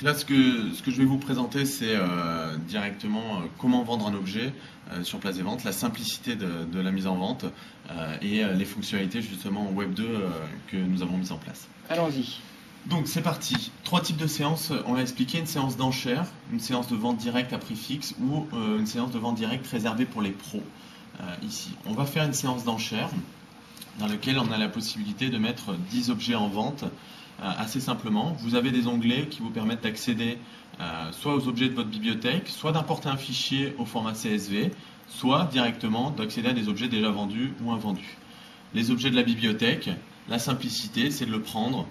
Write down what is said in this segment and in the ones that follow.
Là, ce que je vais vous présenter, c'est directement comment vendre un objet sur Place des Ventes, la simplicité de la mise en vente et les fonctionnalités justement Web 2 que nous avons mises en place. Allons-y. Donc c'est parti. 3 types de séances, on l'a expliqué, une séance d'enchère, une séance de vente directe à prix fixe ou une séance de vente directe réservée pour les pros. Ici, on va faire une séance d'enchère dans laquelle on a la possibilité de mettre 10 objets en vente assez simplement. Vous avez des onglets qui vous permettent d'accéder soit aux objets de votre bibliothèque, soit d'importer un fichier au format CSV, soit directement d'accéder à des objets déjà vendus ou invendus. Les objets de la bibliothèque, la simplicité, c'est de le prendre,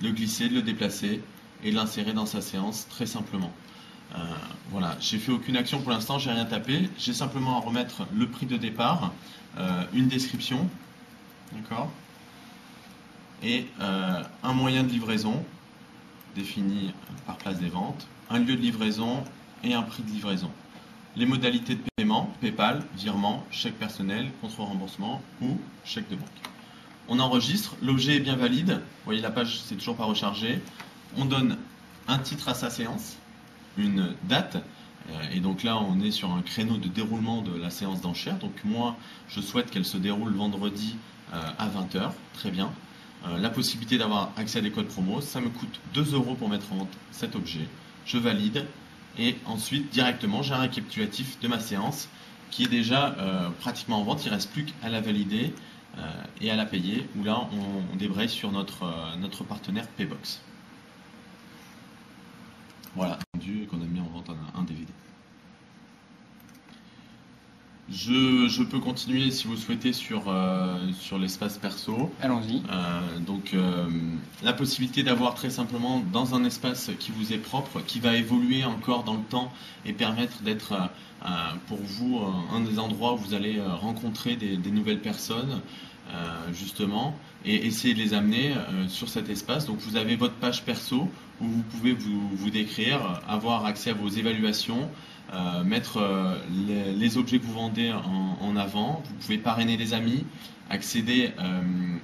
de le glisser, de le déplacer et de l'insérer dans sa séance très simplement. Voilà, j'ai fait aucune action pour l'instant, j'ai rien tapé, j'ai simplement à remettre le prix de départ, une description, d'accord, et un moyen de livraison défini par Place des Ventes, un lieu de livraison et un prix de livraison. Les modalités de paiement, PayPal, virement, chèque personnel, contre-remboursement ou chèque de banque. On enregistre, l'objet est bien valide, vous voyez la page c'est toujours pas rechargé, on donne un titre à sa séance, une date, et donc là on est sur un créneau de déroulement de la séance d'enchère, donc moi je souhaite qu'elle se déroule vendredi à 20 h, très bien. La possibilité d'avoir accès à des codes promo, ça me coûte 2 € pour mettre en vente cet objet, je valide, et ensuite directement j'ai un récapitulatif de ma séance qui est déjà pratiquement en vente, il ne reste plus qu'à la valider et à la payer, où là on débraye sur notre partenaire Paybox. Voilà, qu'on a mis en vente un DVD. Je peux continuer si vous souhaitez sur l'espace perso. Allons-y. La possibilité d'avoir très simplement dans un espace qui vous est propre, qui va évoluer encore dans le temps et permettre d'être pour vous un des endroits où vous allez rencontrer des nouvelles personnes justement et essayer de les amener sur cet espace. Donc vous avez votre page perso où vous pouvez vous décrire, avoir accès à vos évaluations, mettre les objets que vous vendez en avant. Vous pouvez parrainer des amis, accéder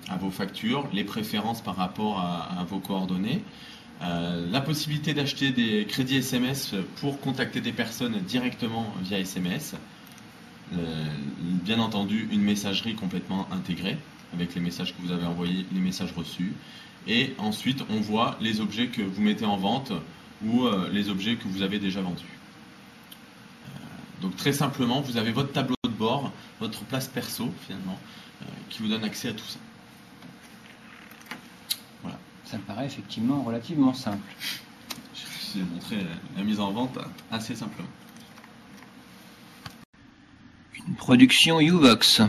à vos factures, les préférences par rapport à vos coordonnées. La possibilité d'acheter des crédits SMS pour contacter des personnes directement via SMS. Bien entendu, une messagerie complètement intégrée avec les messages que vous avez envoyés, les messages reçus. Et ensuite, on voit les objets que vous mettez en vente ou les objets que vous avez déjà vendus. Donc très simplement, vous avez votre tableau de bord, votre place perso finalement, qui vous donne accès à tout ça. Voilà. Ça me paraît effectivement relativement simple. J'ai montré la mise en vente assez simplement. Une production Uvox.